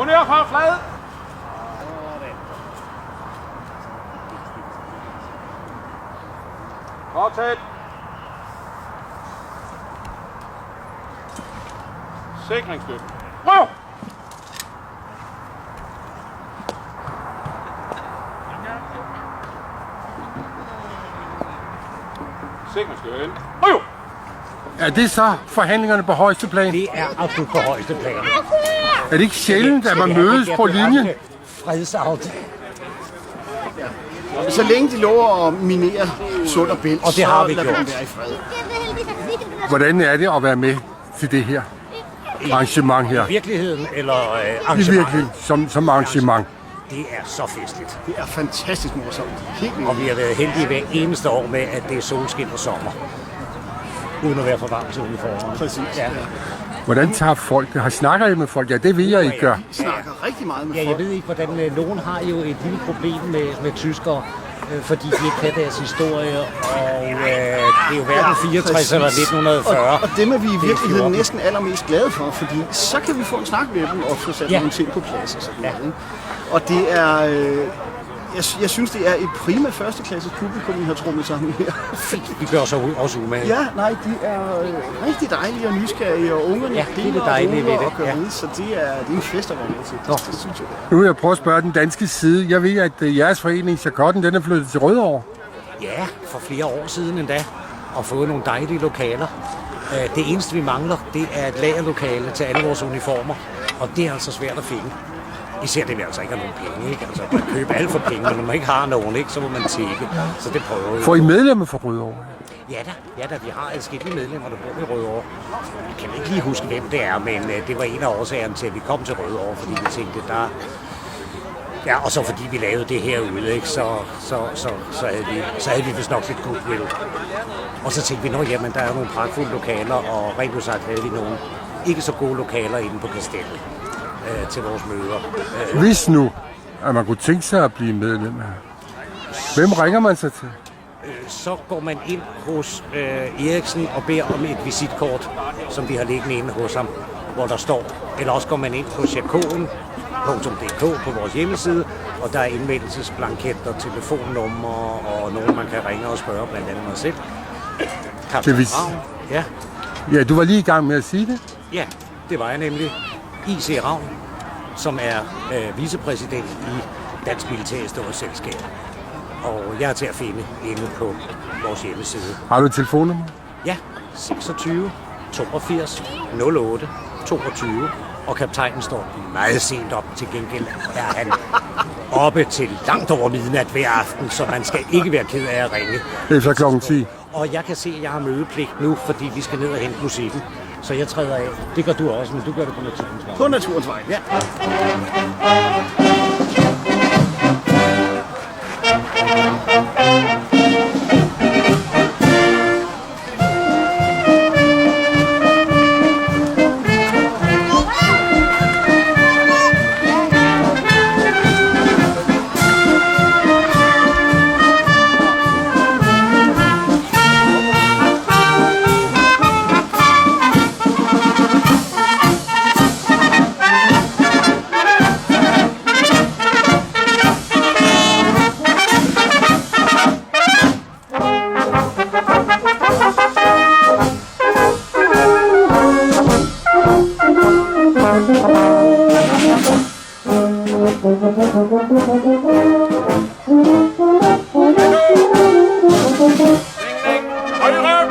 Gå ned fra flad. Fortsæt. Sikringsstøt. Prøv! Sikringsstøt. Prøv! Er det så forhandlingerne på højeste plan? Det er absolut på højeste plan. Er det ikke sjældent, at man mødes på linje? Fredsaftale. Så længe de lover at minere Sund og Bælt, Og det har vi så lader gjort. dem være i fred. Hvordan er det at være med til det her arrangement her? I virkeligheden eller I arrangementet? virkelig, som arrangement. Det er så festligt. Det er fantastisk morsomt. Helt vildt. Og vi har været heldige hver eneste år med, at det er solskin og sommer. Uden at være for varmt til uniformen. Præcis. Ja. Hvordan tager folk det? Har snakker I med folk? Ja, det vil jeg ikke gøre. Vi snakker rigtig meget med Ja, jeg folk. ved ikke, hvordan nogen har jo et lille problem med tyskere, fordi de ikke kan deres historie, og det er jo hverken 64 eller 1940. Og dem er vi i Det er virkeligheden 14. næsten allermest glade for, fordi så kan vi få en snak med dem og få sat nogle ting på plads og sådan noget. Ikke? Og det er... Jeg synes, det er et prima førsteklasses publikum, vi har trummet sammen her. Vi gør så også umage. Ja, nej, de er rigtig dejlige og nysgerrige, og ungerne Ja, det er det dejlige ved det, og gør ja. ved, så det er en fest at være med til. Det synes jeg. Nu vil jeg prøve at spørge den danske side. Jeg ved, at jeres forening, Chakotten, den er flyttet til Rødovre. Ja, for flere år siden endda, og fået nogle dejlige lokaler. Det eneste, vi mangler, det er et lagerlokale til alle vores uniformer, og det er altså svært at finde. Især det, vi altså ikke har nogen penge, ikke? Altså, man køber alt for penge, men når man ikke har nogen, ikke, så må man tække. Så det prøver vi. Får I medlemmer fra Rødovre? Ja da, vi har adskillige medlemmer, der bor i Rødovre. Jeg kan ikke lige huske, hvem det er, men det var en af årsagerne til, at vi kom til Rødovre, fordi vi tænkte, der... Ja, og så fordi vi lavede det herude, ikke, så havde vi vist nok lidt goodwill. Og så tænkte vi, jamen, der er nogle pragtfulde lokaler, og rent udsagt havde vi nogle ikke så gode lokaler inde på Kastellet til vores møder. Hvis nu, at man kunne tænke sig at blive medlem her, hvem ringer man sig til? Så går man ind hos Eriksen og beder om et visitkort, som vi har liggende inde hos ham, hvor der står. Eller også går man ind på chakoten.dk på vores hjemmeside, og der er indmeldelsesblanketter, telefonnumre og nogen, man kan ringe og spørge, blandt andet mig selv. Det vil- Ja. Ja, du var lige i gang med at sige det. Ja, det var jeg nemlig. I.C. Ravn, som er vicepræsident i Dansk Militærhistorisk Selskab. Og jeg er til at finde inde på vores hjemmeside. Har du et telefonnummer? Ja, 26 82 08 22. Og kaptajnen står meget sent op. Til gengæld er han oppe til langt over midnat hver aften, så man skal ikke være ked af at ringe. Det er så klokken 10. Og jeg kan se, at jeg har mødepligt nu, fordi vi skal ned og hente musikken. Så jeg træder af. Det gør du også, men du gør det på naturens vej. På naturens vej. Ja. Højre!